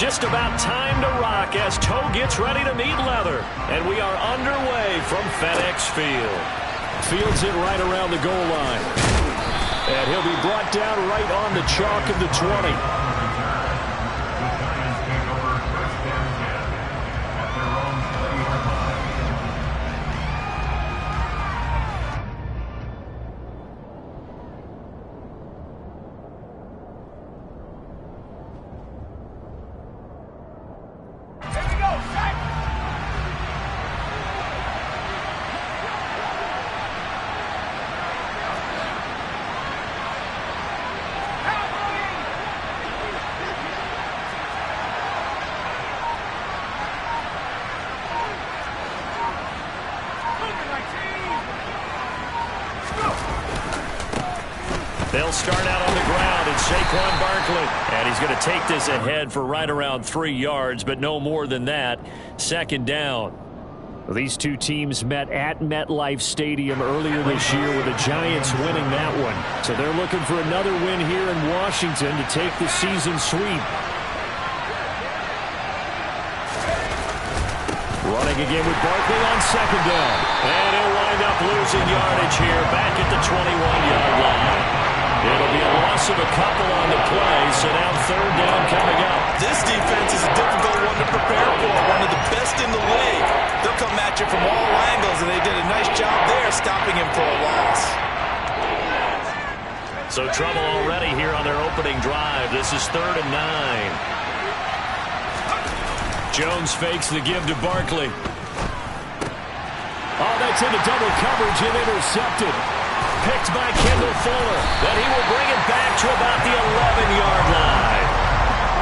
just about time to rock as toe gets ready to meet leather. And we are underway from FedEx Field. Fields it right around the goal line. And he'll be brought down right on the chalk of the 20. They'll start out on the ground, and Saquon Barkley. And he's going to take this ahead for right around 3 yards, but no more than that. Second down. Well, these two teams met at MetLife Stadium earlier this year with the Giants winning that one. So they're looking for another win here in Washington to take the season sweep. Running again with Barkley on second down. And he'll wind up losing yardage here back at the 21-yard line. It'll be a loss of a couple on the play, so now third down coming up. This defense is a difficult one to prepare for, one of the best in the league. They'll come at you from all angles, and they did a nice job there stopping him for a loss. So trouble already here on their opening drive. This is 3rd and 9. Jones fakes the give to Barkley. Oh, that's into double coverage and intercepted. Picked by Kendall Fuller. Then he will bring it back to about the 11-yard line.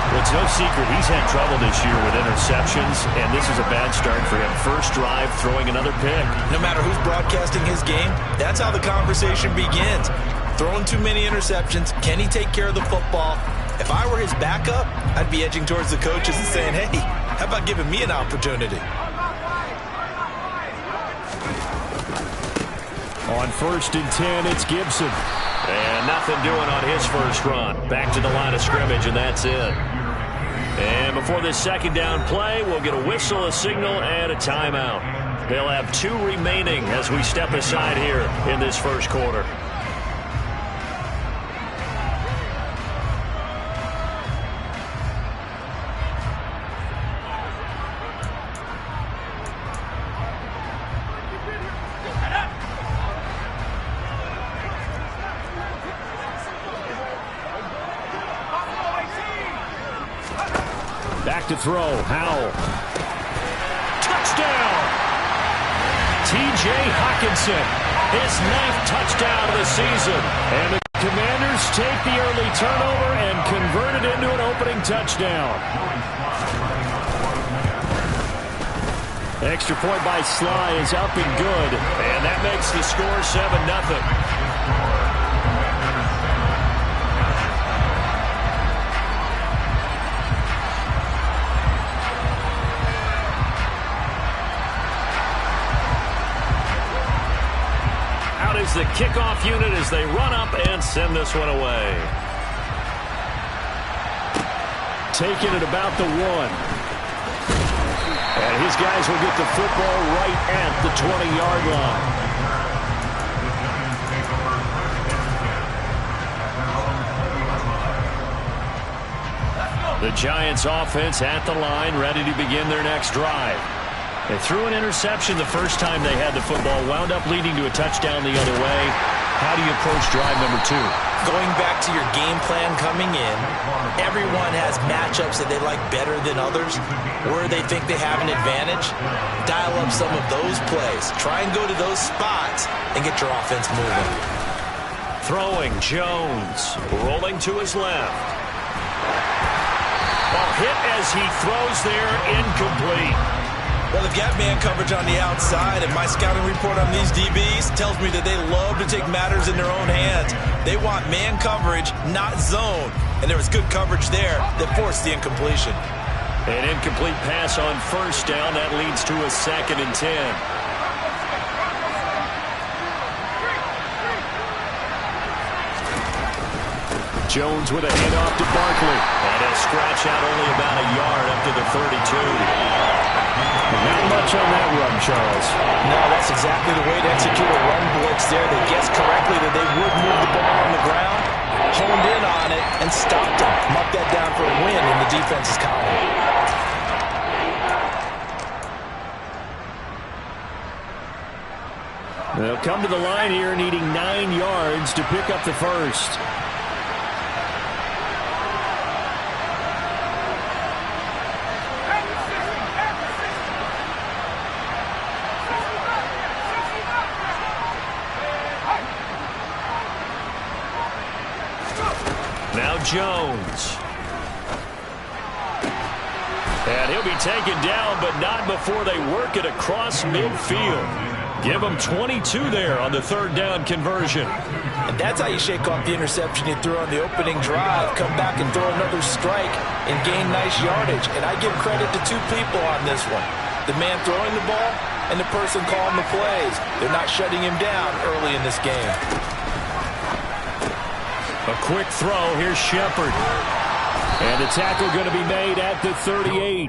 Well, it's no secret he's had trouble this year with interceptions, and this is a bad start for him. First drive, throwing another pick. No matter who's broadcasting his game, that's how the conversation begins. Throwing too many interceptions. Can he take care of the football? If I were his backup, I'd be edging towards the coaches and saying, hey, how about giving me an opportunity? On 1st and 10, it's Gibson. And nothing doing on his first run. Back to the line of scrimmage, and that's it. And before this second down play, we'll get a whistle, a signal, and a timeout. They'll have 2 remaining as we step aside here in this first quarter. Back to throw. Howell. Touchdown! T.J. Hockenson. His 9th touchdown of the season. And the Commanders take the early turnover and convert it into an opening touchdown. Extra point by Sly is up and good. And that makes the score 7-0. The kickoff unit as they run up and send this one away. Taking it about the 1. And his guys will get the football right at the 20-yard line. The Giants offense at the line, ready to begin their next drive. They threw an interception the first time they had the football, wound up leading to a touchdown the other way. How do you approach drive number 2? Going back to your game plan coming in, everyone has matchups that they like better than others, where they think they have an advantage. Dial up some of those plays. Try and go to those spots and get your offense moving. Throwing, Jones, rolling to his left. Ball hit as he throws there, incomplete. Well, they've got man coverage on the outside, and my scouting report on these DBs tells me that they love to take matters in their own hands. They want man coverage, not zone. And there was good coverage there that forced the incompletion. An incomplete pass on first down. That leads to a 2nd and 10. Jones with a handoff to Barkley. And he'll scratch out only about a yard up to the 32. Not much on that run, Charles. No, that's exactly the way to execute a run blitz there. They guessed correctly that they would move the ball on the ground, honed in on it, and stopped them. Mark that down for a win in the defense's column. They'll come to the line here needing 9 yards to pick up the first. Now Jones. And he'll be taken down, but not before they work it across midfield. Give him 22 there on the third down conversion. And that's how you shake off the interception you threw on the opening drive. Come back and throw another strike and gain nice yardage. And I give credit to two people on this one. The man throwing the ball and the person calling the plays. They're not shutting him down early in this game. A quick throw. Here's Shepard. And the tackle going to be made at the 38.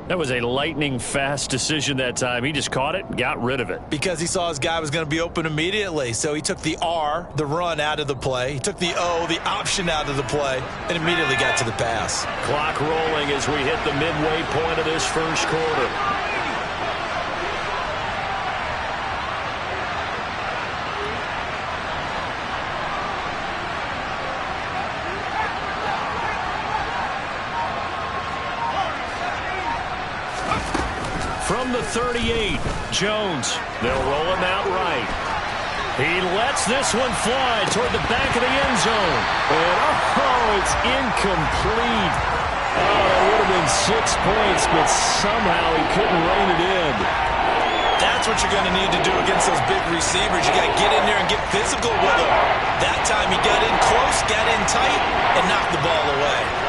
That was a lightning-fast decision that time. He just caught it and got rid of it. Because he saw his guy was going to be open immediately. So he took the R, the run, out of the play. He took the O, the option, out of the play, and immediately got to the pass. Clock rolling as we hit the midway point of this first quarter. From the 38, Jones. They'll roll him out right. He lets this one fly toward the back of the end zone. And it's incomplete. Oh, that would have been 6 points, but somehow he couldn't rein it in. That's what you're going to need to do against those big receivers. You got to get in there and get physical with them. That time he got in close, got in tight, and knocked the ball away.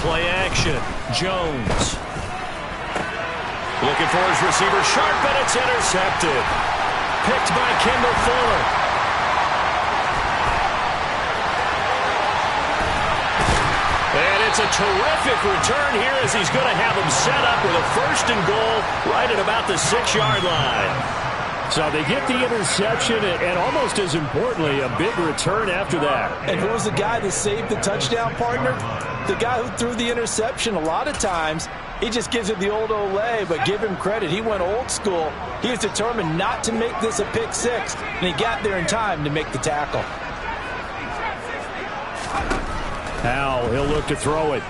Play action. Jones. Looking for his receiver. Sharp, but it's intercepted. Picked by Kendall Fuller. And it's a terrific return here as he's going to have him set up with a 1st and goal right at about the 6-yard line. So they get the interception, and almost as importantly, a big return after that. And who was the guy that saved the touchdown, partner? The guy who threw the interception. A lot of times, he just gives it the old Olay, but give him credit. He went old school. He was determined not to make this a pick six, and he got there in time to make the tackle. Now he'll look to throw it.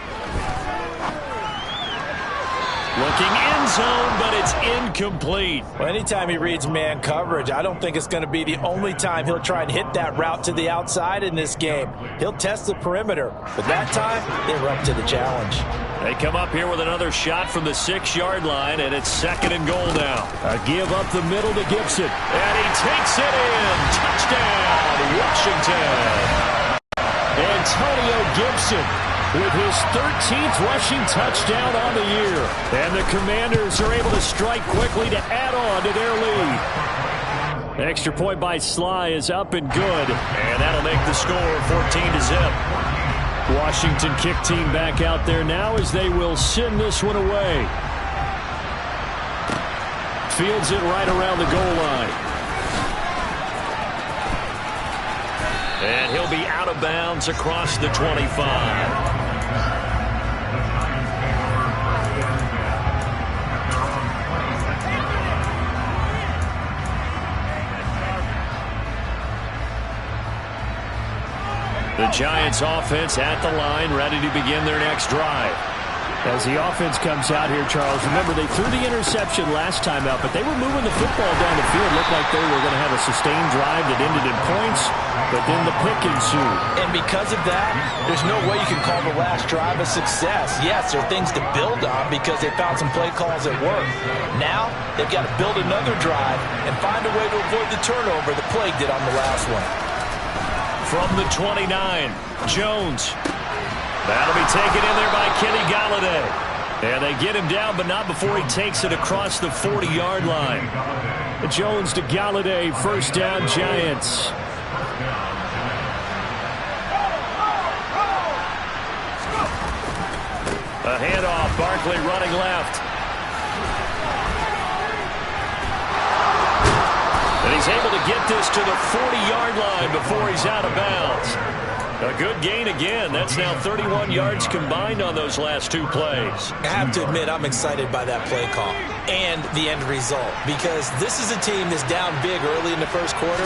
Looking end zone, but it's incomplete. Well, anytime he reads man coverage, I don't think it's going to be the only time he'll try and hit that route to the outside in this game. He'll test the perimeter, but that time, they were up to the challenge. They come up here with another shot from the 6-yard line, and it's 2nd and goal now. A give up the middle to Gibson, and he takes it in. Touchdown, Washington. Antonio Gibson with his 13th rushing touchdown on the year. And the Commanders are able to strike quickly to add on to their lead. Extra point by Sly is up and good. And that'll make the score 14-0. Washington kick team back out there now as they will send this one away. Fields it right around the goal line. And he'll be out of bounds across the 25. The Giants offense at the line, ready to begin their next drive. As the offense comes out here, Charles, remember they threw the interception last time out, but they were moving the football down the field. Looked like they were going to have a sustained drive that ended in points, but then the pick ensued. And because of that, there's no way you can call the last drive a success. Yes, there are things to build on because they found some play calls that work. Now, they've got to build another drive and find a way to avoid the turnover that plagued it on the last one. From the 29, Jones. That'll be taken in there by Kenny Golladay. And they get him down, but not before he takes it across the 40-yard line. Jones to Golladay, first down, Giants. A handoff, Barkley running left. And he's able to get this to the 40-yard line before he's out of bounds. A good gain again. That's now 31 yards combined on those last two plays. I have to admit, I'm excited by that play call and the end result, because this is a team that's down big early in the first quarter,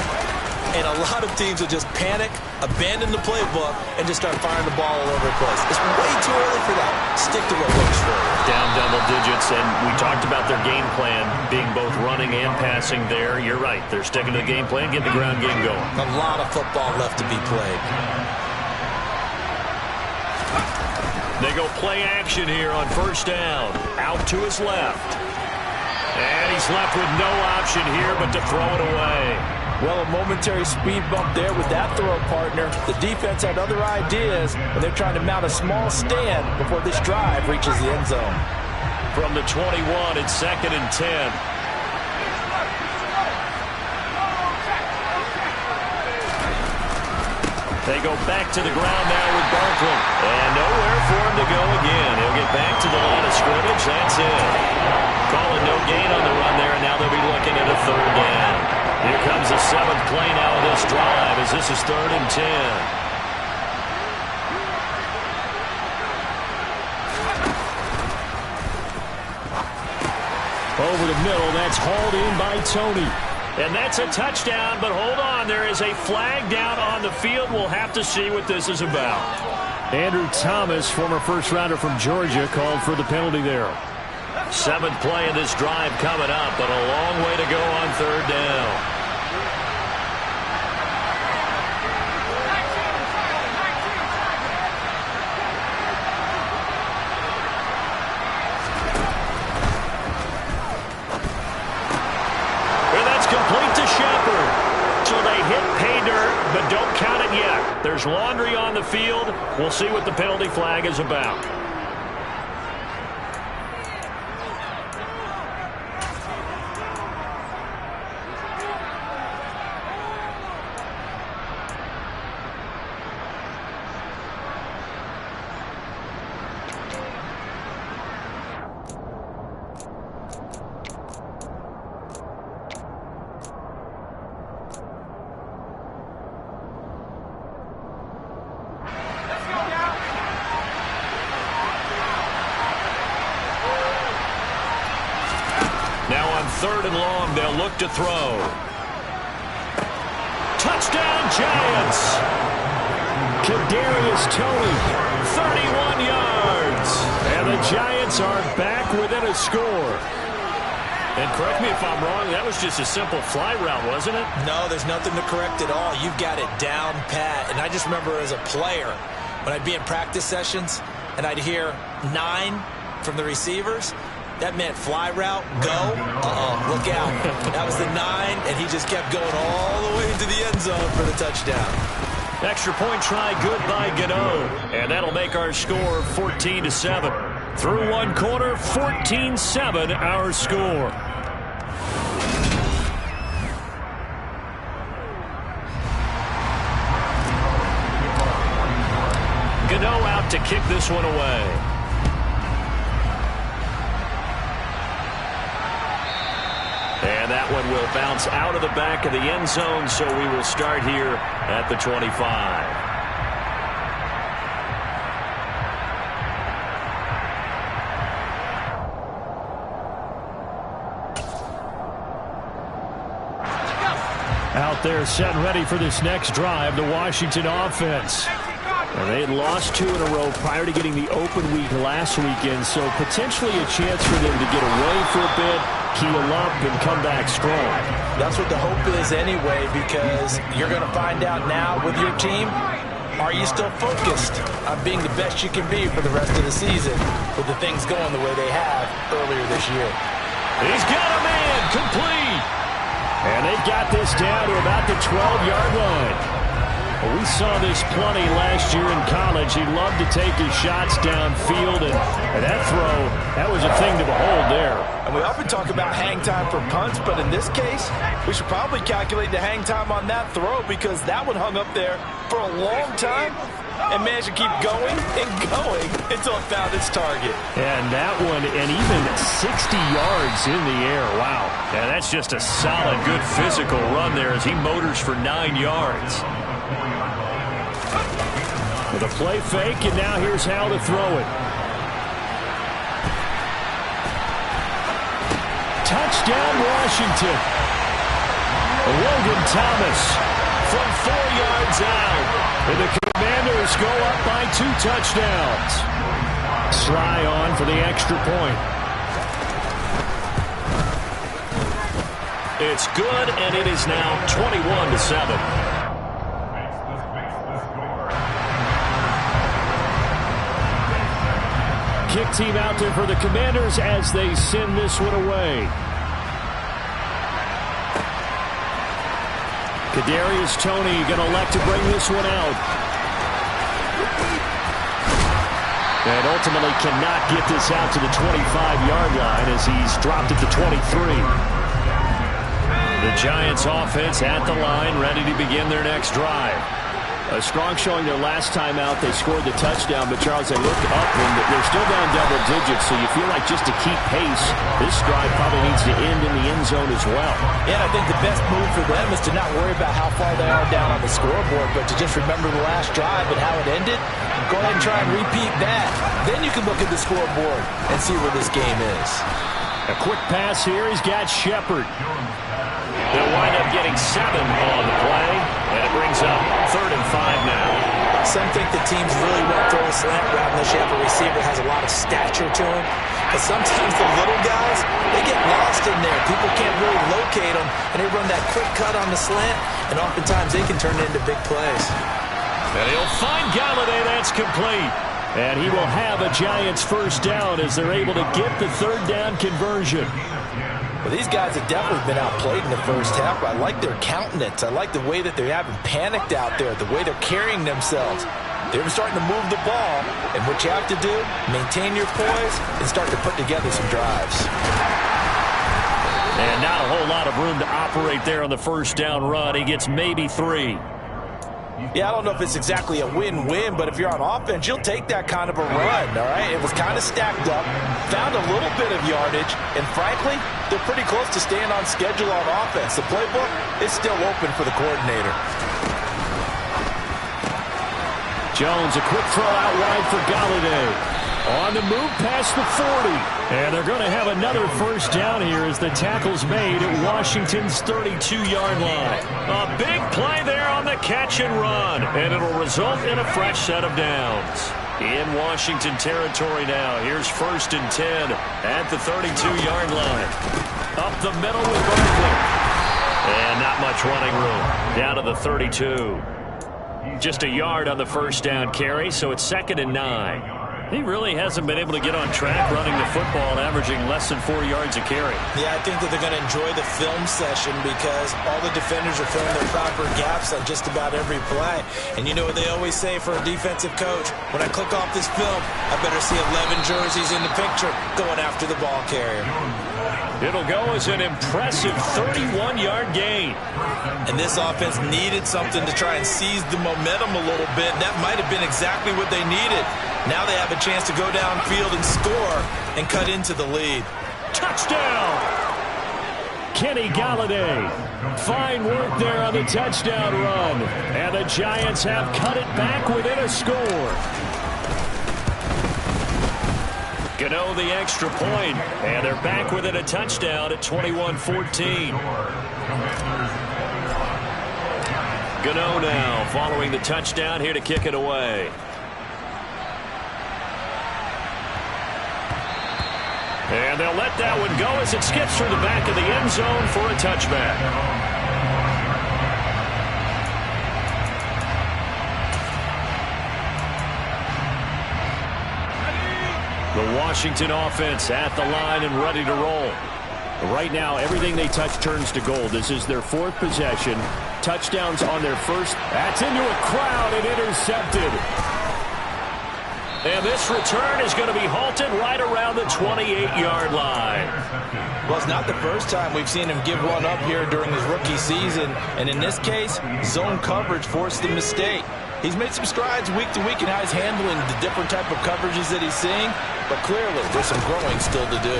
and a lot of teams will just panic, abandon the playbook, and just start firing the ball all over the place. It's way too early for that. Stick to what works for you. Down double digits, and we talked about their game plan being both running and passing there. You're right. They're sticking to the game plan, get the ground game going. A lot of football left to be played. They go play action here on first down. Out to his left. And he's left with no option here but to throw it away. Well, a momentary speed bump there with that throw, partner. The defense had other ideas, and they're trying to mount a small stand before this drive reaches the end zone. From the 21, it's 2nd and 10. They go back to the ground now with Barkley. And nowhere for him to go again. He'll get back to the line of scrimmage. That's it. Calling no gain on the run there, and now they'll be looking at a third down. Here comes the 7th play now of this drive as this is 3rd and 10. Over the middle, that's hauled in by Tony. And that's a touchdown, but hold on. There is a flag down on the field. We'll have to see what this is about. Andrew Thomas, former first-rounder from Georgia, called for the penalty there. 7th play of this drive coming up, but a long way to go on 3rd down. Complete to Shepard. So they hit pay dirt, but don't count it yet. There's laundry on the field. We'll see what the penalty flag is about. Now on 3rd and long, they'll look to throw. Touchdown, Giants! Kadarius Toney, 31 yards. And the Giants are back within a score. And correct me if I'm wrong, that was just a simple fly route, wasn't it? No, there's nothing to correct at all. You've got it down pat. And I just remember as a player, when I'd be in practice sessions, and I'd hear 9 from the receivers, that meant fly route, go. Look out. That was the 9, and he just kept going all the way into the end zone for the touchdown. Extra point try, good by Gano. And that'll make our score 14-7. Through one quarter, 14-7 our score. Gano out to kick this one away. And that one will bounce out of the back of the end zone, so we will start here at the 25. Out there set and ready for this next drive, the Washington offense. And they had lost 2 in a row prior to getting the open week last weekend, so potentially a chance for them to get away for a bit, heal up, and come back strong. That's what the hope is anyway, because you're going to find out now with your team, are you still focused on being the best you can be for the rest of the season with the things going the way they have earlier this year? He's got a man, complete. And they've got this down to about the 12-yard line. Well, we saw this plenty last year in college. He loved to take his shots downfield, and that throw, that was a thing to behold there. And we often talk about hang time for punts, but in this case, we should probably calculate the hang time on that throw because that one hung up there for a long time and managed to keep going and going until it found its target. And that one, and even 60 yards in the air. Wow. And that's just a solid, good physical run there as he motors for 9 yards. With a play fake, and now here's how to throw it. Touchdown, Washington. Logan Thomas from 4 yards out. And the Commanders go up by 2 touchdowns. Sly on for the extra point. It's good, and it is now 21-7. Kick team out there for the Commanders as they send this one away. Kadarius Toney going to elect to bring this one out. And ultimately cannot get this out to the 25-yard line as he's dropped it to 23. The Giants offense at the line, ready to begin their next drive. A strong showing their last time out. They scored the touchdown, but Charles, they look up and they're still down double digits, so you feel like just to keep pace, this drive probably needs to end in the end zone as well. Yeah, I think the best move for them is to not worry about how far they are down on the scoreboard, but to just remember the last drive and how it ended. Go ahead and try and repeat that. Then you can look at the scoreboard and see where this game is. A quick pass here. He's got Shepard. They'll wind up getting 7 on the play, and it brings up 3rd and 5 now. Some think the teams really won't throw a slant route unless you have a receiver has a lot of stature to him. But sometimes the little guys, they get lost in there. People can't really locate them, and they run that quick cut on the slant, and oftentimes they can turn it into big plays. And he'll find Galladay. That's complete. And he will have a Giants first down as they're able to get the 3rd down conversion. Well, these guys have definitely been outplayed in the first half. I like their countenance. I like the way that they haven't panicked out there, the way they're carrying themselves. They're starting to move the ball, and what you have to do, maintain your poise and start to put together some drives. And not a whole lot of room to operate there on the first down run. He gets maybe 3. Yeah, I don't know if it's exactly a win-win, but if you're on offense, you'll take that kind of a run, all right? It was kind of stacked up, found a little bit of yardage, and frankly, they're pretty close to staying on schedule on offense. The playbook is still open for the coordinator. Jones, a quick throw out wide for Galladay. On the move past the 40. And they're going to have another first down here as the tackle's made at Washington's 32-yard line. A big play there on the catch and run. And it'll result in a fresh set of downs. In Washington territory now. Here's 1st and 10 at the 32-yard line. Up the middle with Barkley. And not much running room. Down to the 32. Just a yard on the first down carry, so it's 2nd and 9. He really hasn't been able to get on track running the football, averaging less than 4 yards a carry. Yeah, I think that they're going to enjoy the film session because all the defenders are filling their proper gaps on just about every play. And you know what they always say for a defensive coach? When I click off this film, I better see 11 jerseys in the picture going after the ball carrier. It'll go as an impressive 31-yard gain. And this offense needed something to try and seize the momentum a little bit. That might have been exactly what they needed. Now they have a chance to go downfield and score and cut into the lead. Touchdown! Kenny Galladay. Fine work there on the touchdown run. And the Giants have cut it back within a score. Gano the extra point, and they're back within a touchdown at 21-14. Gano now following the touchdown here to kick it away. And they'll let that one go as it skips through the back of the end zone for a touchback. The Washington offense at the line and ready to roll. Right now, everything they touch turns to gold. This is their 4th possession. Touchdowns on their first. That's into a crowd and intercepted. And this return is going to be halted right around the 28-yard line. Well, it's not the first time we've seen him give one up here during his rookie season. And in this case, zone coverage forced the mistake. He's made some strides week to week in how he's handling the different type of coverages that he's seeing. But clearly, there's some growing still to do.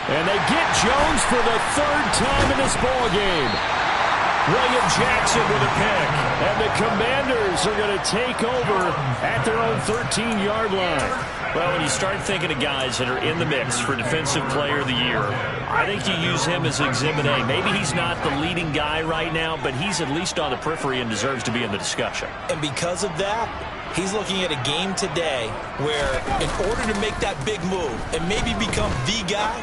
And they get Jones for the 3rd time in this ballgame. William Jackson with a pick. And the Commanders are going to take over at their own 13-yard line. Well, when you start thinking of guys that are in the mix for Defensive Player of the Year, I think you use him as Exhibit A. Maybe he's not the leading guy right now, but he's at least on the periphery and deserves to be in the discussion. And because of that, he's looking at a game today where in order to make that big move and maybe become the guy,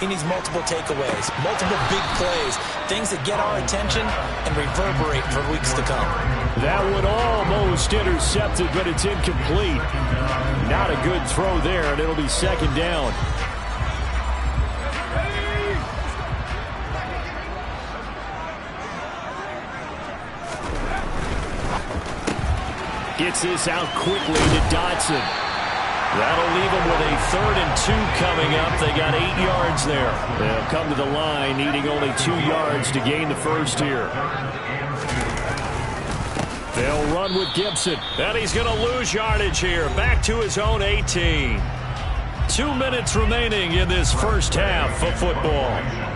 he needs multiple takeaways, multiple big plays, things that get our attention and reverberate for weeks to come. That one almost intercepted, but it's incomplete. Not a good throw there, and it'll be 2nd down. Gets this out quickly to Dotson. That'll leave them with a 3rd and 2 coming up. They got 8 yards there. They'll come to the line needing only 2 yards to gain the first here. They'll run with Gibson. And he's going to lose yardage here. Back to his own 18. 2 minutes remaining in this first half of football.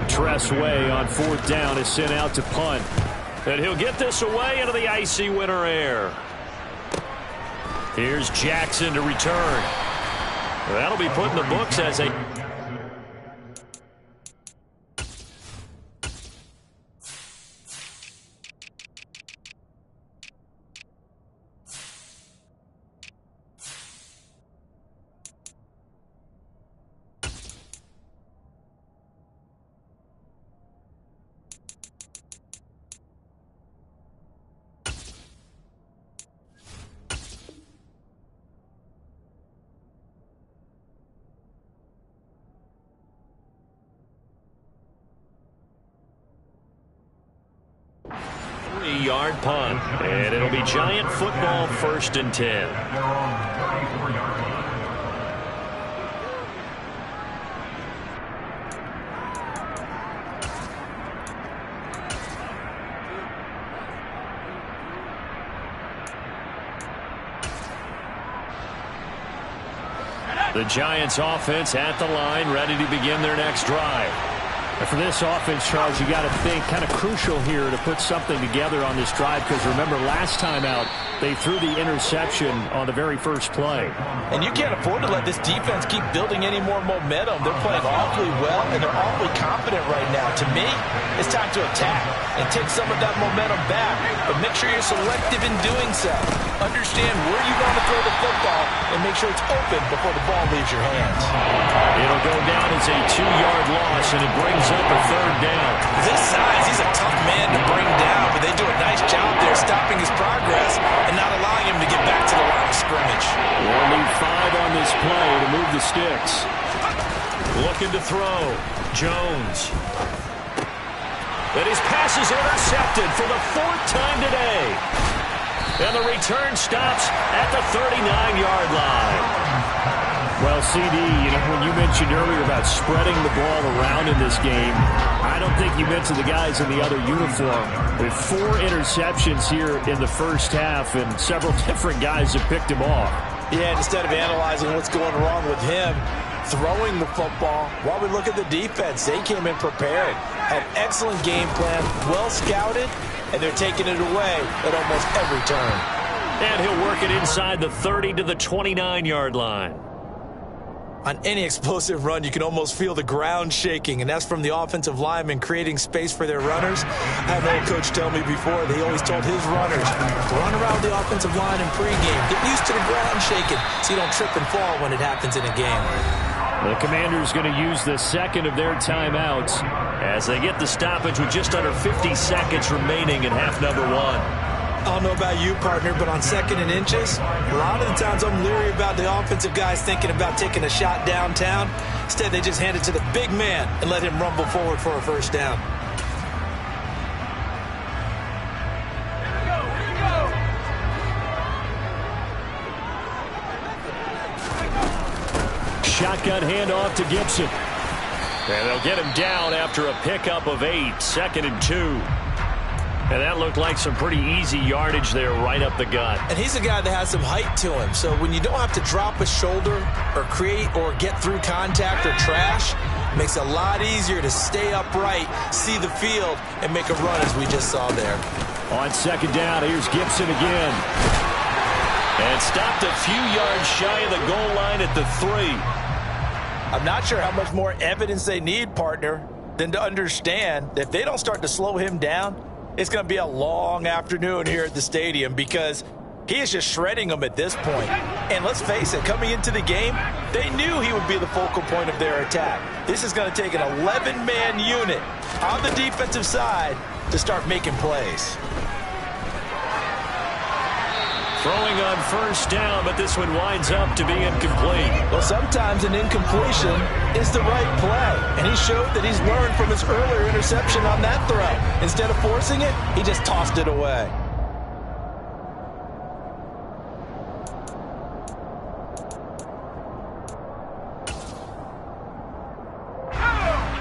Tressway on 4th down is sent out to punt. And he'll get this away into the icy winter air. Here's Jackson to return. That'll be put in the books as a... Yard punt, and it'll be Giant football 1st and 10. The Giants offense at the line, ready to begin their next drive. And for this offense, Charles, you got to think kind of crucial here to put something together on this drive, because remember last time out they threw the interception on the very first play. And you can't afford to let this defense keep building any more momentum. They're playing awfully well, and they're awfully confident right now. To me, it's time to attack and take some of that momentum back, but make sure you're selective in doing so. Understand where you want to throw the football and make sure it's open before the ball leaves your hands. It'll go down as a 2-yard loss, and it brings up a 3rd down. This size, he's a tough man to bring down, but they do a nice job there stopping his progress and not allowing him to get back to the line of scrimmage. We'll need 5 on this play to move the sticks. Looking to throw. Jones. And his pass is intercepted for the 4th time today. And the return stops at the 39-yard line. Well, CD, when you mentioned earlier about spreading the ball around in this game, I don't think you mentioned the guys in the other uniform. With 4 interceptions here in the first half, and several different guys have picked him off. Yeah, instead of analyzing what's going wrong with him, throwing the football, while we look at the defense, they came in prepared. Had excellent game plan, well scouted, and they're taking it away at almost every turn. And he'll work it inside the 30 to the 29-yard line. On any explosive run, you can almost feel the ground shaking, and that's from the offensive linemen creating space for their runners. I had an old coach tell me before, they always told his runners, run around the offensive line in pregame. Get used to the ground shaking so you don't trip and fall when it happens in a game. The Commanders going to use the 2nd of their timeouts as they get the stoppage with just under 50 seconds remaining in half number 1. I don't know about you, partner, but on 2nd and inches, a lot of the times I'm leery about the offensive guys thinking about taking a shot downtown. Instead, they just hand it to the big man and let him rumble forward for a first down. Shotgun handoff to Gibson. And they'll get him down after a pickup of 8, 2nd and 2. And that looked like some pretty easy yardage there right up the gut. And he's a guy that has some height to him. So when you don't have to drop a shoulder or create or get through contact or trash, it makes it a lot easier to stay upright, see the field, and make a run as we just saw there. On 2nd down, here's Gibson again. And stopped a few yards shy of the goal line at the 3. I'm not sure how much more evidence they need, partner, than to understand that if they don't start to slow him down, it's going to be a long afternoon here at the stadium because he is just shredding them at this point. And let's face it, coming into the game, they knew he would be the focal point of their attack. This is going to take an 11-man unit on the defensive side to start making plays. Throwing on 1st down, but this one winds up to be incomplete. Well, sometimes an incompletion is the right play. And he showed that he's learned from his earlier interception on that throw. Instead of forcing it, he just tossed it away.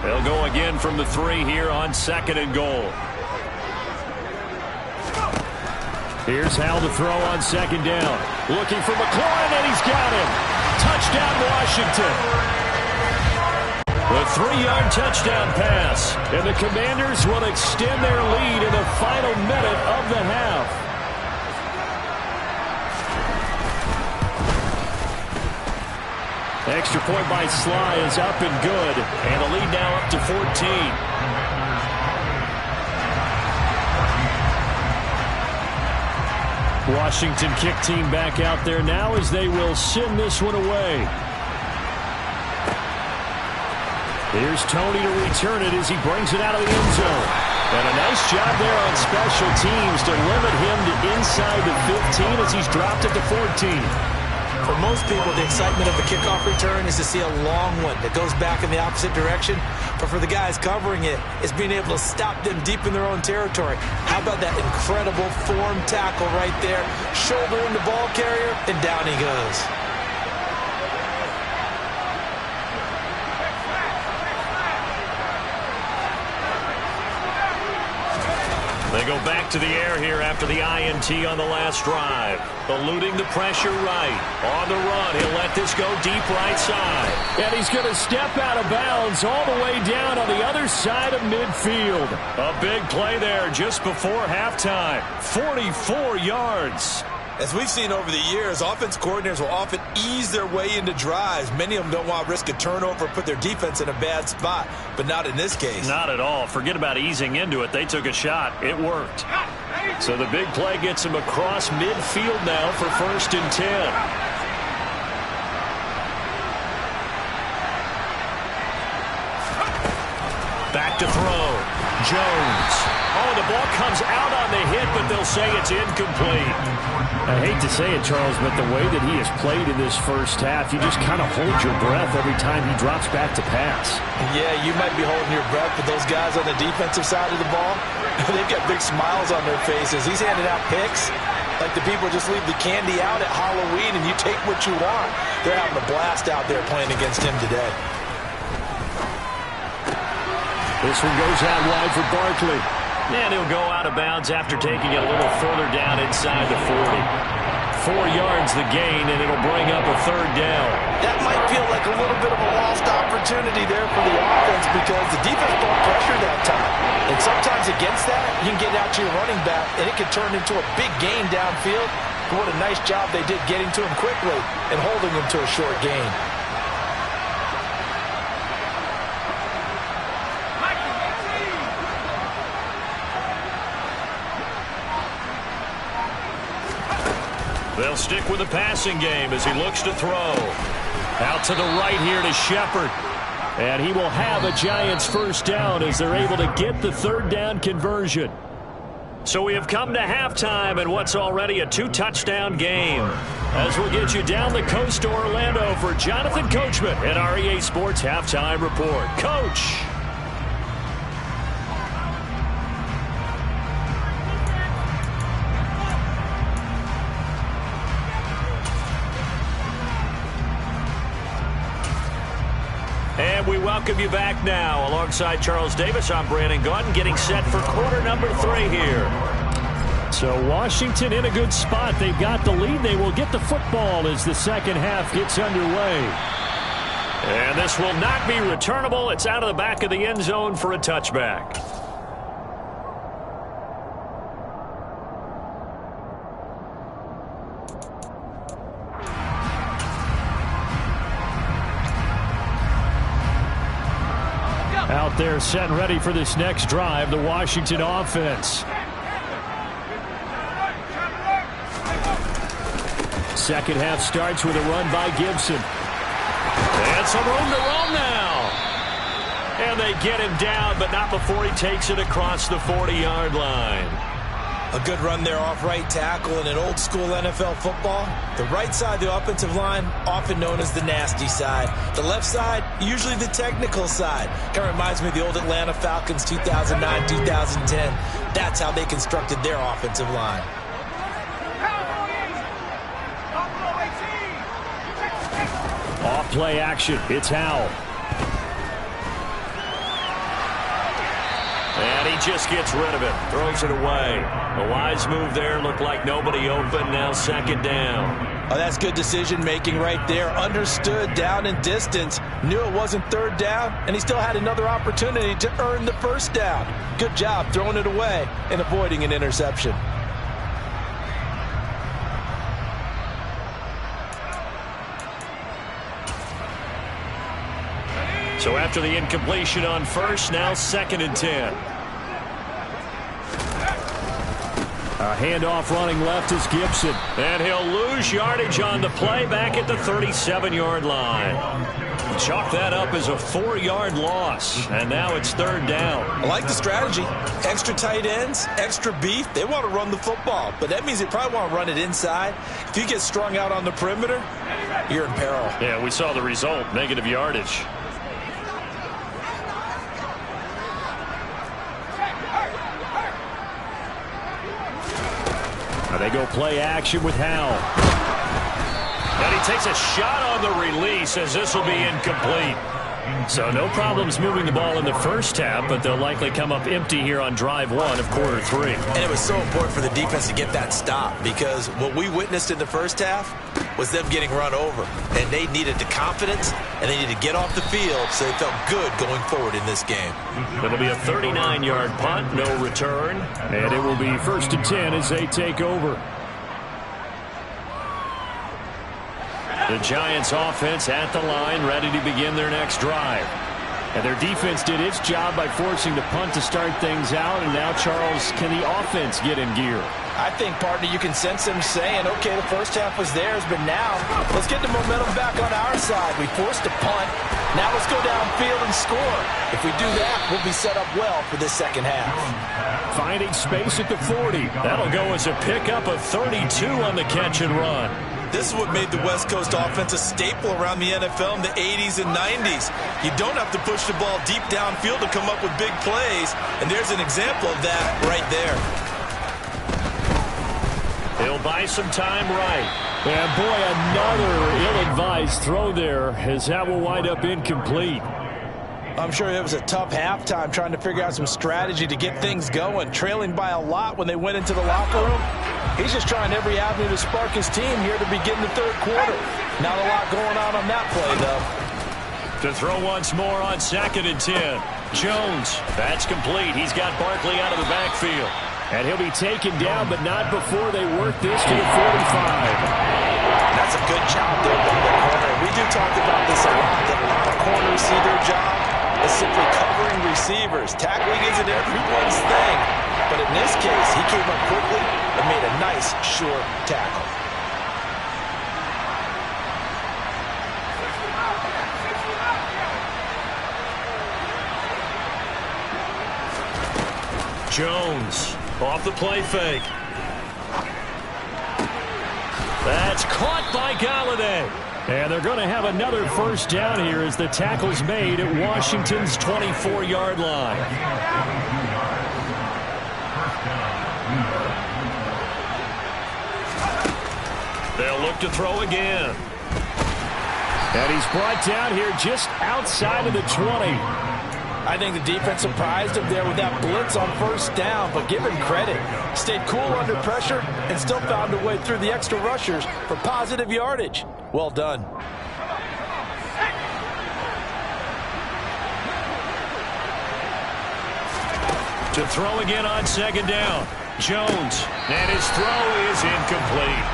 They'll go again from the 3 here on 2nd and goal. Here's Hal to throw on 2nd down. Looking for McLaurin, and he's got him. Touchdown, Washington. The 3-yard touchdown pass. And the Commanders will extend their lead in the final minute of the half. Extra point by Sly is up and good. And the lead now up to 14. Washington kick team back out there now as they will send this one away. Here's Tony to return it as he brings it out of the end zone. And a nice job there on special teams to limit him to inside the 15 as he's dropped it to 14. For most people, the excitement of a kickoff return is to see a long one that goes back in the opposite direction. But for the guys covering it, it's being able to stop them deep in their own territory. How about that incredible form tackle right there? Shoulder in the ball carrier, and down he goes. They go back to the air here after the INT on the last drive. Eluding the pressure right. On the run, he'll let this go deep right side. And he's going to step out of bounds all the way down on the other side of midfield. A big play there just before halftime. 44 yards. As we've seen over the years, offense coordinators will often ease their way into drives. Many of them don't want to risk a turnover or put their defense in a bad spot, but not in this case. Not at all. Forget about easing into it. They took a shot. It worked. So the big play gets him across midfield now for 1st and 10. Back to throw. Jones. Oh, the ball comes out on the hit, but they'll say it's incomplete. I hate to say it, Charles, but the way that he has played in this first half, you just kind of hold your breath every time he drops back to pass. Yeah, you might be holding your breath, but those guys on the defensive side of the ball, they've got big smiles on their faces. He's handing out picks like the people just leave the candy out at Halloween and you take what you want. They're having a blast out there playing against him today. This one goes out wide for Barkley. And he'll go out of bounds after taking it a little further down inside the 40. 4 yards the gain, and it'll bring up a 3rd down. That might feel like a little bit of a lost opportunity there for the offense because the defense brought pressure that time. And sometimes against that, you can get out to your running back, and it can turn into a big gain downfield. But what a nice job they did getting to him quickly and holding him to a short gain. They'll stick with the passing game as he looks to throw. Out to the right here to Shepard. And he will have a Giants 1st down as they're able to get the 3rd down conversion. So we have come to halftime in what's already a 2-touchdown game. As we'll get you down the coast to Orlando for Jonathan Coachman at our EA Sports Halftime Report. Coach. And we welcome you back now. Alongside Charles Davis, I'm Brandon Gaudin, getting set for quarter number 3 here. So Washington in a good spot. They've got the lead. They will get the football as the second half gets underway. And this will not be returnable. It's out of the back of the end zone for a touchback. Out there set and ready for this next drive, the Washington offense. Second half starts with a run by Gibson. And some room to roam now. And they get him down, but not before he takes it across the 40-yard line. A good run there off right tackle in an old school NFL football. The right side of the offensive line, often known as the nasty side. The left side, usually the technical side. Kind of reminds me of the old Atlanta Falcons 2009, 2010. That's how they constructed their offensive line. Off play action. It's Howell. And he just gets rid of it. Throws it away. A wise move there. Looked like nobody open. Now second down. Oh, that's good decision-making right there. Understood down and distance. Knew it wasn't third down, and he still had another opportunity to earn the first down. Good job throwing it away and avoiding an interception. So after the incompletion on first, now second and 10. A handoff running left is Gibson. And he'll lose yardage on the play back at the 37-yard line. Chalk that up as a 4-yard loss. And now it's third down. I like the strategy. Extra tight ends, extra beef. They want to run the football, but that means they probably want to run it inside. If you get strung out on the perimeter, you're in peril. Yeah, we saw the result, negative yardage. They go play action with Howell. And he takes a shot on the release as this will be incomplete. So no problems moving the ball in the first half, but they'll likely come up empty here on drive 1 of quarter 3. And it was so important for the defense to get that stop, because what we witnessed in the first half was them getting run over. And they needed the confidence, and they needed to get off the field so they felt good going forward in this game. It'll be a 39-yard punt, no return. And it will be first and 10 as they take over. The Giants offense at the line, ready to begin their next drive. And their defense did its job by forcing the punt to start things out. And now, Charles, can the offense get in gear? I think, partner, you can sense them saying, okay, the first half was theirs, but now let's get the momentum back on our side. We forced a punt. Now let's go downfield and score. If we do that, we'll be set up well for this second half. Finding space at the 40. That'll go as a pickup of 32 on the catch and run. This is what made the West Coast offense a staple around the NFL in the 80s and 90s. You don't have to push the ball deep downfield to come up with big plays, and there's an example of that right there. He'll buy some time right. And boy, another ill-advised throw there as that will wind up incomplete. I'm sure it was a tough halftime trying to figure out some strategy to get things going, trailing by a lot when they went into the locker room. He's just trying every avenue to spark his team here to begin the third quarter. Not a lot going on that play, though. To throw once more on second and 10. Jones, that's complete. He's got Barkley out of the backfield. And he'll be taken down, but not before they work this to the 45. That's a good job there by the corner. We do talk about this a lot, that a lot of corners see their job as simply covering receivers. Tackling isn't everyone's thing. But in this case, he came up quickly and made a nice, short tackle. Jones Off the play fake. That's caught by Galladay. And they're going to have another first down here as the tackle's made at Washington's 24-yard line. They'll look to throw again. And he's brought down here just outside of the 20. I think the defense surprised him there with that blitz on first down, but give him credit. Stayed cool under pressure and still found a way through the extra rushers for positive yardage. Well done. To throw again on second down. Jones. And his throw is incomplete.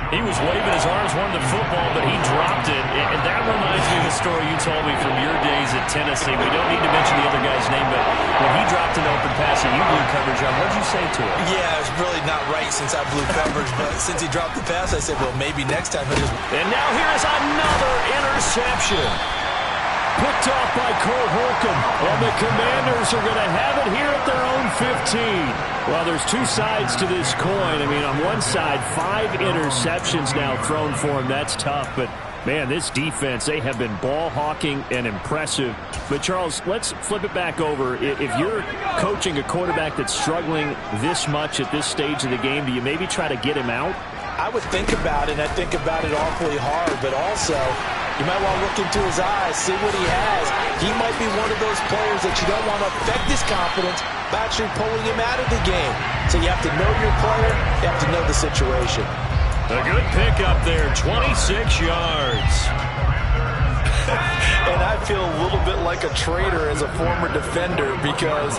He was waving his arms, wanted the football, but he dropped it. And that reminds me of the story you told me from your days at Tennessee. We don't need to mention the other guy's name, but when he dropped an open pass and you blew coverage on, what did you say to him? Yeah, it's really not right since I blew coverage, but since he dropped the pass, I said, well, maybe next time he'll just... And now here's another interception. Picked off by Cole Holcomb. And the Commanders are going to have it here at their own 15. Well, there's two sides to this coin. I mean, on one side, 5 interceptions now thrown for him. That's tough. But, man, this defense, they have been ball hawking and impressive. But, Charles, let's flip it back over. If you're coaching a quarterback that's struggling this much at this stage of the game, do you maybe try to get him out? I would think about it, and I think about it awfully hard, but also you might want to look into his eyes, see what he has. He might be one of those players that you don't want to affect his confidence by actually pulling him out of the game. So you have to know your player, you have to know the situation. A good pickup there, 26 yards. And I feel a little bit like a traitor as a former defender because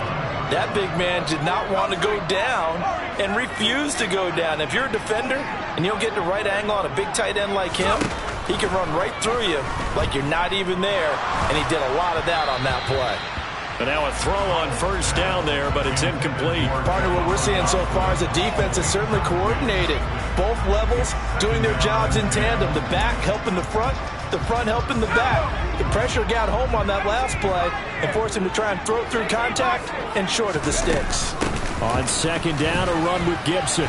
that big man did not want to go down and refused to go down. If you're a defender and you don't get the right angle on a big tight end like him, he can run right through you like you're not even there, and he did a lot of that on that play. And now a throw on first down there, but it's incomplete. Partner, what we're seeing so far is the defense is certainly coordinated. Both levels doing their jobs in tandem. The back helping the front helping the back. The pressure got home on that last play and forced him to try and throw through contact and short of the sticks. On second down, a run with Gibson.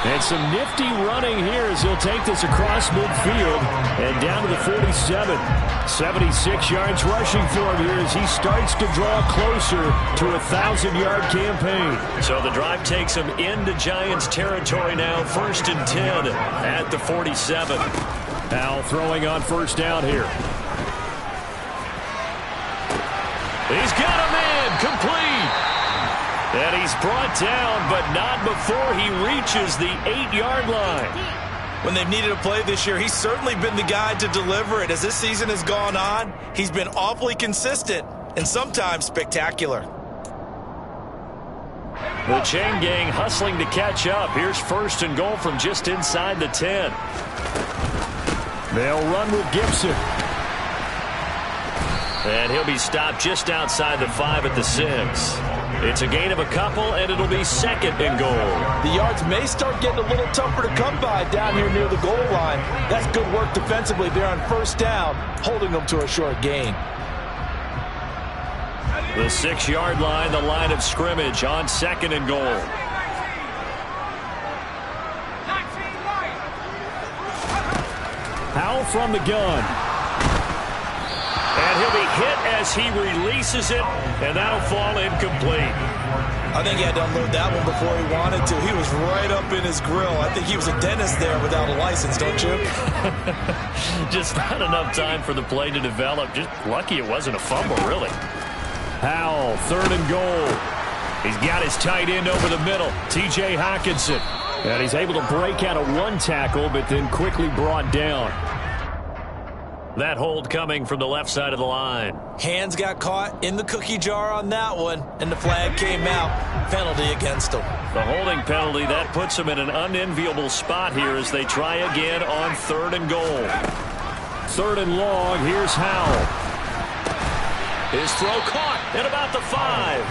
And some nifty running here as he'll take this across midfield and down to the 47. 76 yards rushing for him here as he starts to draw closer to a 1,000-yard campaign. So the drive takes him into Giants territory now, 1st and 10 at the 47. Now throwing on first down here. He's got a man complete. And he's brought down, but not before he reaches the 8-yard line. When they've needed a play this year, he's certainly been the guy to deliver it. As this season has gone on, he's been awfully consistent and sometimes spectacular. The chain gang hustling to catch up. Here's 1st and goal from just inside the 10. They'll run with Gibson. And he'll be stopped just outside the 5 at the 6. It's a gain of a couple, and it'll be 2nd and goal. The yards may start getting a little tougher to come by down here near the goal line. That's good work defensively there on first down, holding them to a short gain. The 6-yard line, the line of scrimmage on 2nd and goal. Howell from the gun. And he'll be hit as he releases it, and that'll fall incomplete. I think he had to unload that one before he wanted to. He was right up in his grill. I think he was a dentist there without a license, don't you? Just not enough time for the play to develop. Just lucky it wasn't a fumble, really. Howell, 3rd and goal. He's got his tight end over the middle, T.J. Hockenson. And he's able to break out of one tackle, but then quickly brought down. That hold coming from the left side of the line. Hands got caught in the cookie jar on that one, and the flag came out. Penalty against him. The holding penalty, that puts him in an unenviable spot here as they try again on 3rd and goal. 3rd and long, here's Howell. His throw caught at about the 5.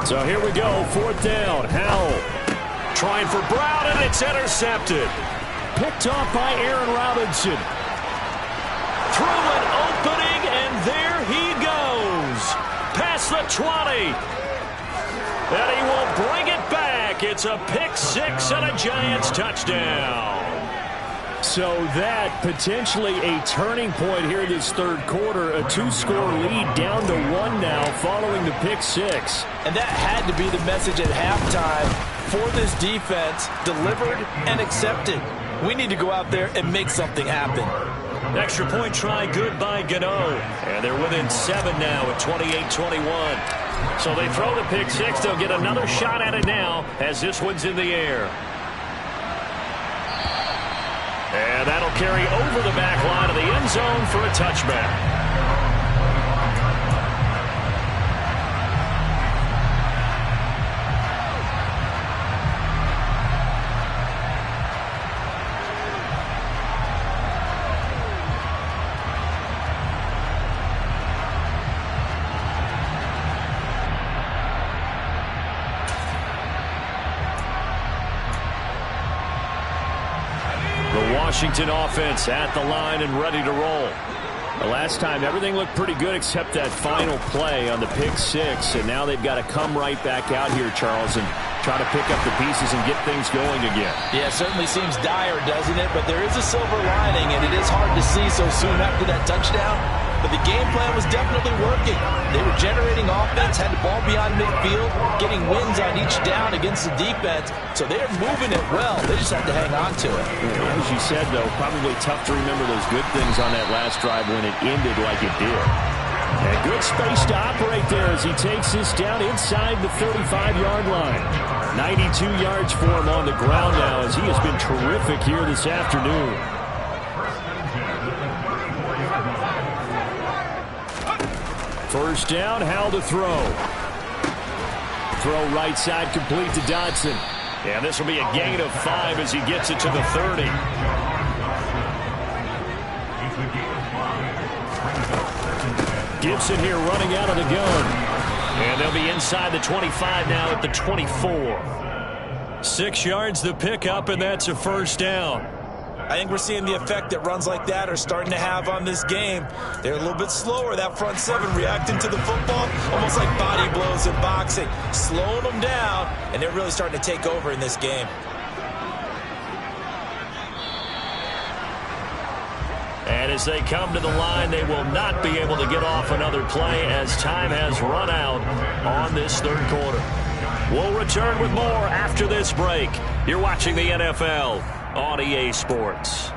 So here we go, 4th down, Howell. Trying for Brown, and it's intercepted. Picked off by Aaron Robinson. through an opening, and there he goes. Past the 20. And he will bring it back. It's a pick-6 and a Giants touchdown. So that potentially a turning point here in this third quarter. A 2-score lead down to 1 now following the pick-6. And that had to be the message at halftime for this defense. Delivered and accepted. We need to go out there and make something happen. Extra point try good by Gano. And they're within 7 now at 28-21. So they throw the pick-6. They'll get another shot at it now as this one's in the air. And that'll carry over the back line of the end zone for a touchback. Washington offense at the line and ready to roll. The last time everything looked pretty good except that final play on the pick-6, and now they've got to come right back out here, Charles, and try to pick up the pieces and get things going again. Yeah, it certainly seems dire, doesn't it? But there is a silver lining, and it is hard to see so soon after that touchdown. But the game plan was definitely working. They were generating offense, had the ball beyond midfield, getting wins on each down against the defense. So they're moving it well. They just have to hang on to it. As you said, though, probably tough to remember those good things on that last drive when it ended like it did. And good space to operate there as he takes this down inside the 35-yard line. 92 yards for him on the ground now as he has been terrific here this afternoon. First down, Howell to throw. Throw right side complete to Dodson. And this will be a gain of 5 as he gets it to the 30. Gibson here running out of the gun. And they'll be inside the 25 now at the 24. 6 yards the pickup, and that's a first down. I think we're seeing the effect that runs like that are starting to have on this game. They're a little bit slower, that front seven, reacting to the football, almost like body blows in boxing, slowing them down, and they're really starting to take over in this game. And as they come to the line, they will not be able to get off another play as time has run out on this third quarter. We'll return with more after this break. You're watching the NFL on EA Sports.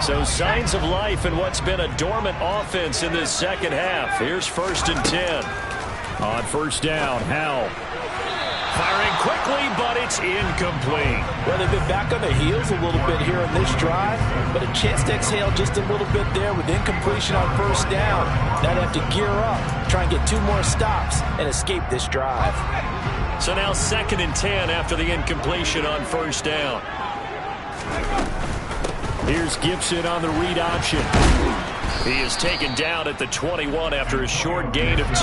So signs of life in what's been a dormant offense in this second half. Here's 1st and 10. On first down, Howell. Firing quickly, but it's incomplete. Well, they've been back on their heels a little bit here on this drive, but a chance to exhale just a little bit there with incompletion on first down. Now they have to gear up, try and get 2 more stops, and escape this drive. So now 2nd and 10 after the incompletion on first down. Here's Gibson on the read option. He is taken down at the 21 after a short gain of 2.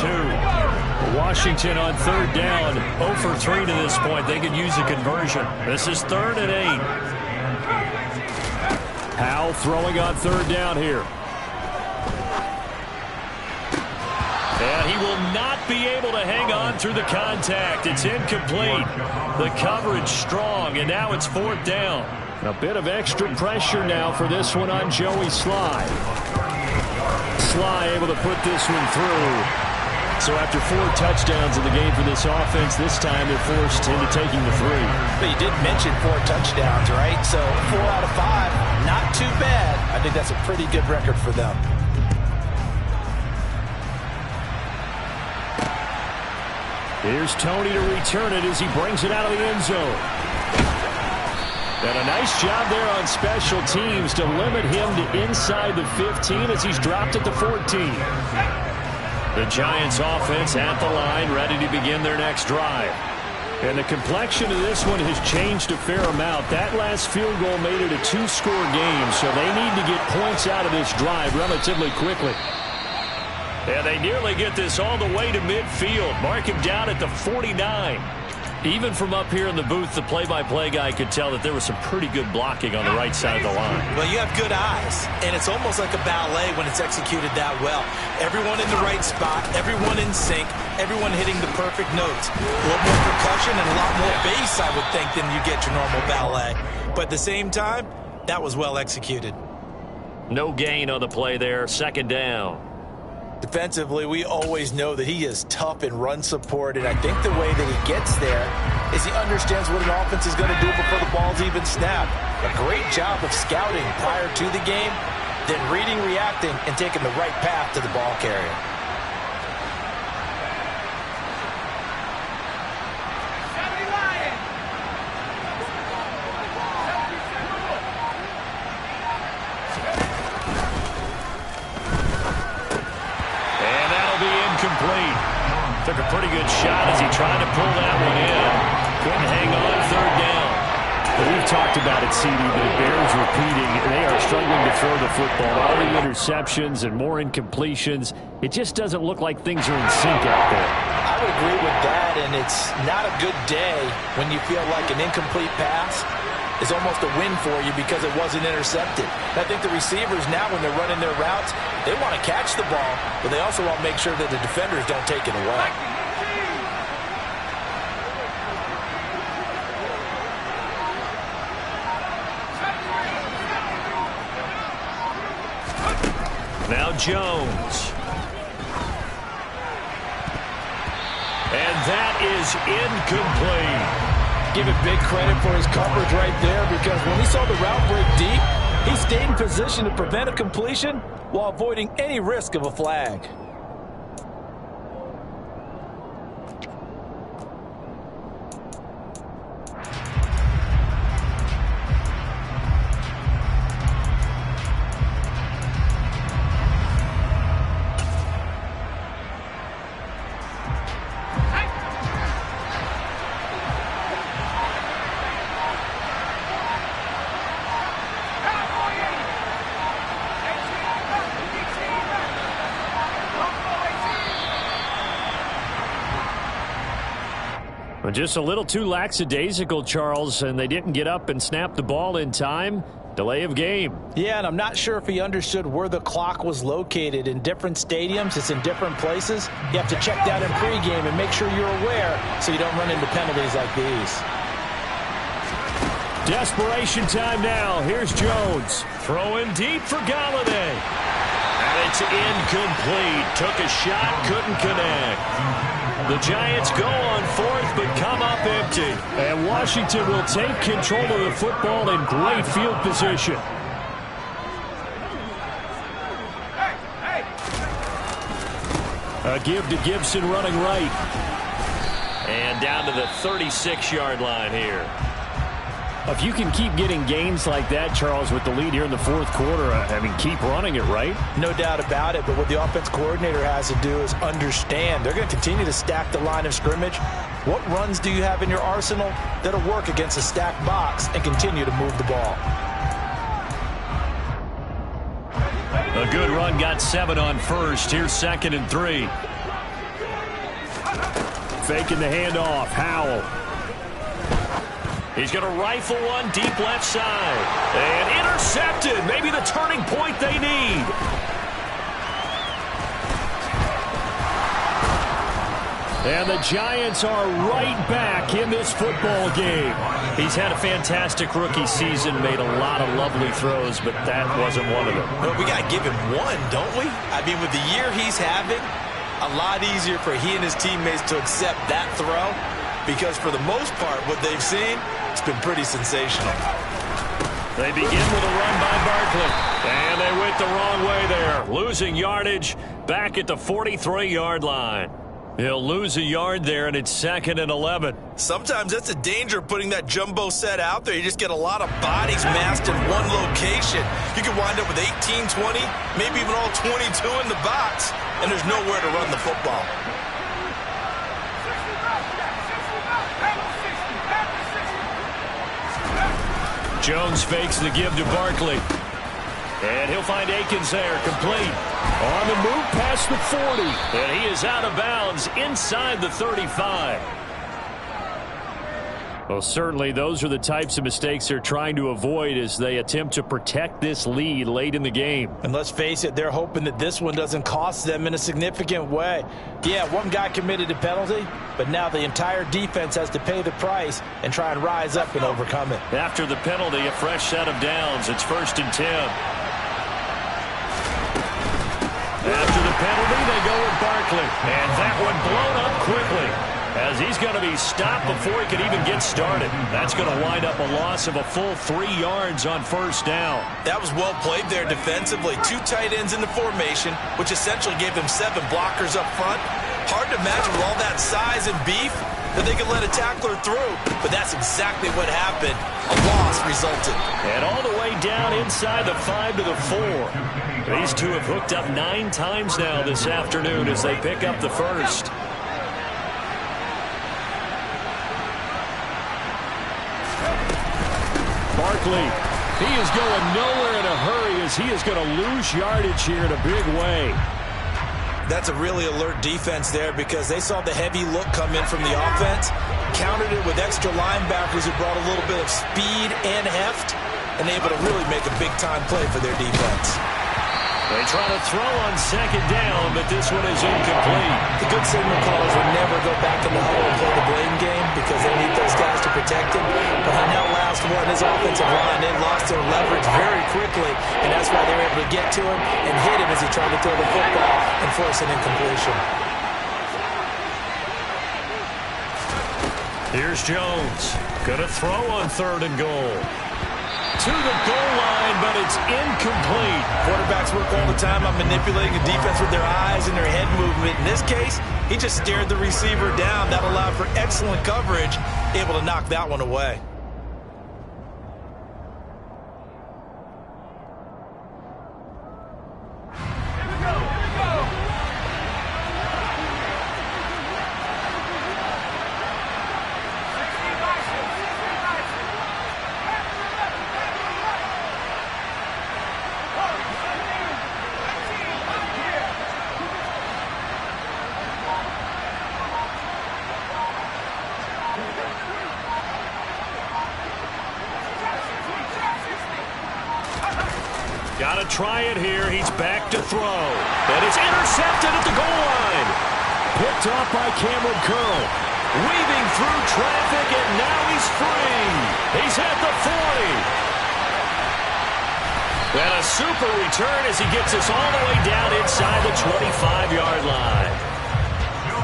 Washington on third down. 0 for 3 to this point. They could use a conversion. This is 3rd and 8. Howell throwing on third down here. And he will not be able to hang on through the contact. It's incomplete. The coverage strong, and now it's 4th down. A bit of extra pressure now for this one on Joey Sly. Sly able to put this one through. So after 4 touchdowns in the game for this offense, this time they're forced into taking the 3. But you did mention 4 touchdowns, right? So 4 out of 5, not too bad. I think that's a pretty good record for them. Here's Tony to return it as he brings it out of the end zone. And a nice job there on special teams to limit him to inside the 15 as he's dropped at the 14. The Giants offense at the line, ready to begin their next drive. And the complexion of this one has changed a fair amount. That last field goal made it a two-score game, so they need to get points out of this drive relatively quickly. And they nearly get this all the way to midfield. Mark him down at the 49. Even from up here in the booth, the play-by-play guy could tell that there was some pretty good blocking on the right side of the line. Well, you have good eyes, and it's almost like a ballet when it's executed that well. Everyone in the right spot, everyone in sync, everyone hitting the perfect notes. A little more percussion and a lot more bass, I would think, than you get your normal ballet. But at the same time, that was well executed. No gain on the play there. Second down. Defensively, we always know that he is tough in run support, and I think the way that he gets there is he understands what an offense is going to do before the ball's even snapped. A great job of scouting prior to the game, then reading, reacting, and taking the right path to the ball carrier. Took a pretty good shot as he tried to pull that one in. Couldn't hang on third down. But we've talked about it, CD, but it bears repeating. They are struggling to throw the football. All the interceptions and more incompletions. It just doesn't look like things are in sync out there. I would agree with that, and it's not a good day when you feel like an incomplete pass is almost a win for you because it wasn't intercepted. I think the receivers now, when they're running their routes, they want to catch the ball, but they also want to make sure that the defenders don't take it away. Now Jones. And that is incomplete. Give it big credit for his coverage right there, because when he saw the route break deep, he stayed in position to prevent a completion while avoiding any risk of a flag. Just a little too lackadaisical, Charles, and they didn't get up and snap the ball in time. Delay of game. Yeah, and I'm not sure if he understood where the clock was located. In different stadiums, it's in different places. You have to check that in pregame and make sure you're aware so you don't run into penalties like these. Desperation time now. Here's Jones. Throwing deep for Galladay. And it's incomplete. Took a shot, couldn't connect. The Giants go on fourth, but come up empty. And Washington will take control of the football in great field position. A give to Gibson running right. And down to the 36-yard line here. If you can keep getting gains like that, Charles, with the lead here in the fourth quarter, I mean, keep running it, right? No doubt about it, but what the offense coordinator has to do is understand they're going to continue to stack the line of scrimmage. What runs do you have in your arsenal that'll work against a stacked box and continue to move the ball? A good run, got 7 on first. Here's 2nd and 3. Faking the handoff, Howell. He's going to rifle one deep left side. And intercepted. Maybe the turning point they need. And the Giants are right back in this football game. He's had a fantastic rookie season, made a lot of lovely throws, but that wasn't one of them. Well, we got to give him one, don't we? I mean, with the year he's having, a lot easier for he and his teammates to accept that throw, because for the most part, what they've seen, it's been pretty sensational. They begin with a run by Barkley, and they went the wrong way there, losing yardage back at the 43-yard line. He'll lose a yard there, and it's 2nd and 11. Sometimes that's the danger of putting that jumbo set out there. You just get a lot of bodies massed in one location. You could wind up with 18, 20, maybe even all 22 in the box, and there's nowhere to run the football. Jones fakes the give to Barkley. And he'll find Akins there, complete. On the move past the 40. And he is out of bounds inside the 35. Well, certainly those are the types of mistakes they're trying to avoid as they attempt to protect this lead late in the game. And let's face it, they're hoping that this one doesn't cost them in a significant way. Yeah, one guy committed a penalty, but now the entire defense has to pay the price and try and rise up and overcome it. After the penalty, a fresh set of downs. It's 1st and 10. After the penalty, they go with Barkley. And that one blown up quickly, as he's going to be stopped before he can even get started. That's going to wind up a loss of a full 3 yards on 1st down. That was well played there defensively. 2 tight ends in the formation, which essentially gave them 7 blockers up front. Hard to imagine with all that size and beef that they could let a tackler through. But that's exactly what happened. A loss resulted. And all the way down inside the 5 to the 4. These two have hooked up 9 times now this afternoon as they pick up the first. Barkley, he is going nowhere in a hurry as he is going to lose yardage here in a big way. That's a really alert defense there because they saw the heavy look come in from the offense, countered it with extra linebackers who brought a little bit of speed and heft, and able to really make a big-time play for their defense. They try to throw on 2nd down, but this one is incomplete. The good signal callers would never go back in the huddle and play the blame game because they need those guys to protect him. But on that last one, his offensive line, they lost their leverage very quickly, and that's why they were able to get to him and hit him as he tried to throw the football and force an incompletion. Here's Jones. Going to throw on 3rd and goal. To the goal line, but it's incomplete. Quarterbacks work all the time on manipulating the defense with their eyes and their head movement. In this case, he just stared the receiver down. That allowed for excellent coverage, able to knock that one away. Got to try it here. He's back to throw. And it's intercepted at the goal line. Picked off by Cameron Curl. Weaving through traffic, and now he's free. He's at the 40. And a super return as he gets us all the way down inside the 25-yard line.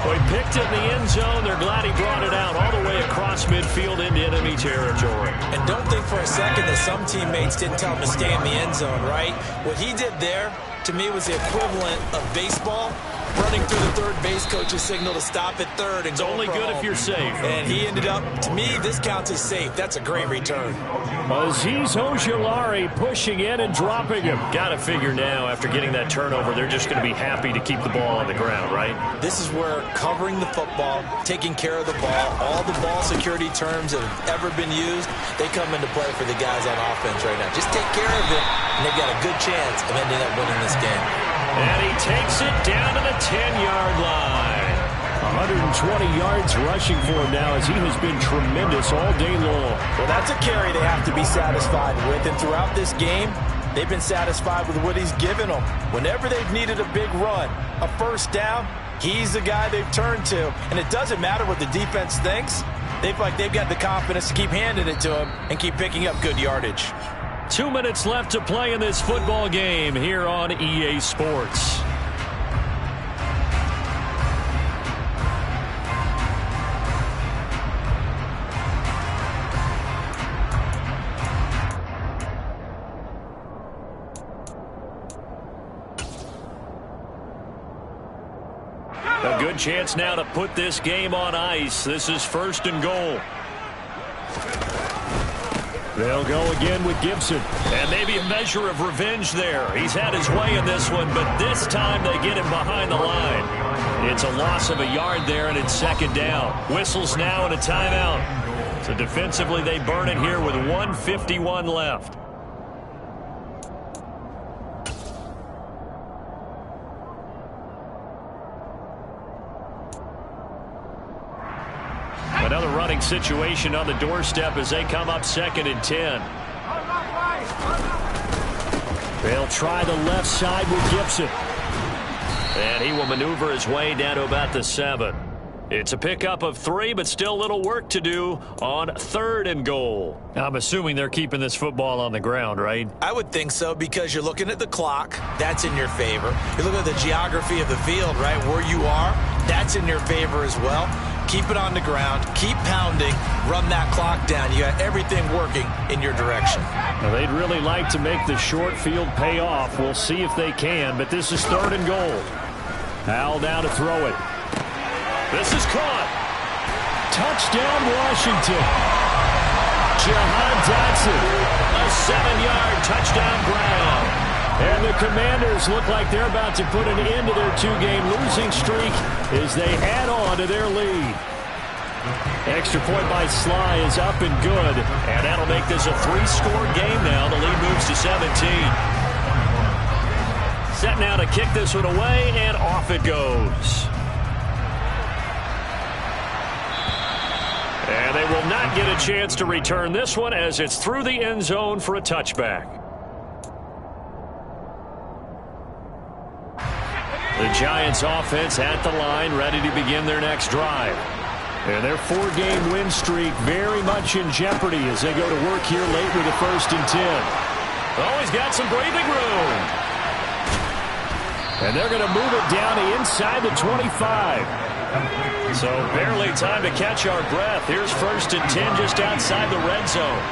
Well, he picked it in the end zone. They're glad he brought it out all the way across midfield into enemy territory. And don't think for a second that some teammates didn't tell him to stay in the end zone, right? What he did there, to me, was the equivalent of baseball running through the third base coach's signal to stop at third. And it's only good if you're safe. And he ended up, to me, this counts as safe. That's a great return. Azeez Ojulari pushing in and dropping him. Got to figure now, after getting that turnover, they're just going to be happy to keep the ball on the ground, right? This is where covering the football, taking care of the ball, all the ball security terms that have ever been used, they come into play for the guys on offense right now. Just take care of it, and they've got a good chance of ending up winning this game. And he takes it down to the 10-yard line. 120 yards rushing for him now as he has been tremendous all day long. Well, that's a carry they have to be satisfied with. And throughout this game, they've been satisfied with what he's given them. Whenever they've needed a big run, a 1st down, he's the guy they've turned to. And it doesn't matter what the defense thinks. They've got the confidence to keep handing it to him and keep picking up good yardage. 2 minutes left to play in this football game here on EA Sports. A good chance now to put this game on ice. This is 1st and goal. They'll go again with Gibson. And maybe a measure of revenge there. He's had his way in this one, but this time they get him behind the line. It's a loss of a yard there, and it's 2nd down. Whistles now and a timeout. So defensively, they burn it here with 1:51 left. Another running situation on the doorstep as they come up 2nd and 10. They'll try the left side with Gibson. And he will maneuver his way down to about the 7. It's a pickup of 3, but still a little work to do on 3rd and goal. I'm assuming they're keeping this football on the ground, right? I would think so, because you're looking at the clock. That's in your favor. You're looking at the geography of the field, right? Where you are, that's in your favor as well. Keep it on the ground. Keep pounding. Run that clock down. You got everything working in your direction. Now, they'd really like to make the short field pay off. We'll see if they can, but this is 3rd and goal. Howell down to throw it. This is caught. Touchdown, Washington. Jahan Dotson. A 7-yard touchdown grab. And the Commanders look like they're about to put an end to their 2-game losing streak as they add on to their lead. Extra point by Sly is up and good. And that'll make this a 3-score game now. The lead moves to 17. Set now to kick this one away, and off it goes. And they will not get a chance to return this one as it's through the end zone for a touchback. The Giants offense at the line, ready to begin their next drive. And their 4-game win streak very much in jeopardy as they go to work here late with a 1st and 10. Oh, he's got some breathing room. And they're going to move it down to inside the 25. So barely time to catch our breath. Here's 1st and 10 just outside the red zone.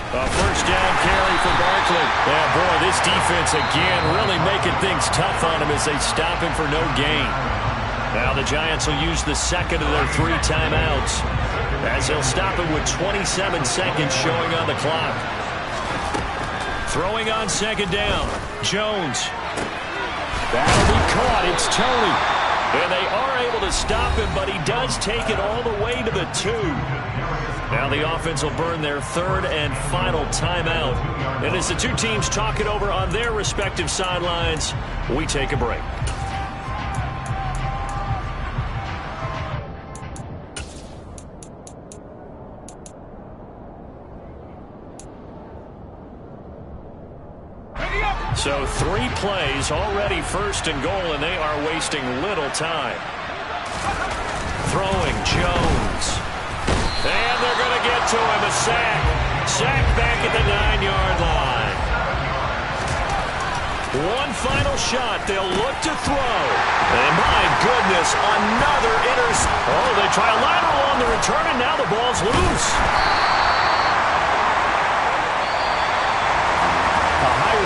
A 1st down carry for Barkley. Yeah, boy, this defense again really making things tough on him as they stop him for no gain. Now the Giants will use the 2nd of their 3 timeouts as they'll stop him with 27 seconds showing on the clock. Throwing on 2nd down. Jones. That'll be caught. It's Tony. And they are able to stop him, but he does take it all the way to the 2. Now the offense will burn their 3rd and final timeout. And as the two teams talk it over on their respective sidelines, we take a break. So 3 plays, already 1st and goal, and they are wasting little time. Throwing, Jones. And they're going to get to him, a sack. Sack back at the 9-yard line. One final shot, they'll look to throw. And my goodness, another interception. Oh, they try a lateral on the return, and now the ball's loose.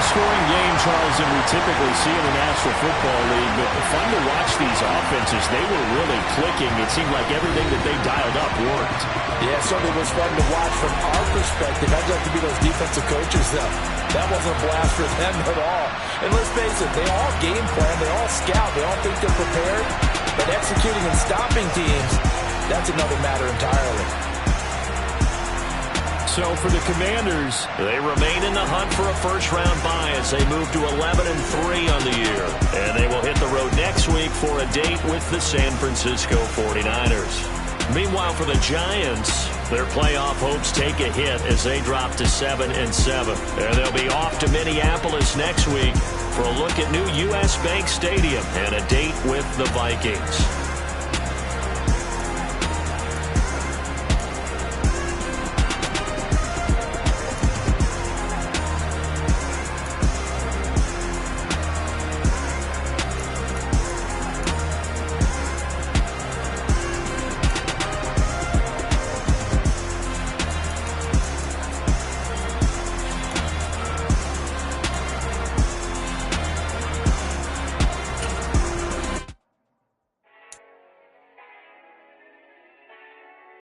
Scoring game, Charles, than we typically see in the National Football League, but fun to watch these offenses. They were really clicking. It seemed like everything that they dialed up worked. Yeah, it certainly was fun to watch from our perspective. I'd like to be those defensive coaches, though. That wasn't a blast for them at all. And let's face it, they all game plan, they all scout, they all think they're prepared, but executing and stopping teams, that's another matter entirely. So for the Commanders, they remain in the hunt for a first-round bye as they move to 11-3 on the year. And they will hit the road next week for a date with the San Francisco 49ers. Meanwhile, for the Giants, their playoff hopes take a hit as they drop to 7-7. And they'll be off to Minneapolis next week for a look at new U.S. Bank Stadium and a date with the Vikings.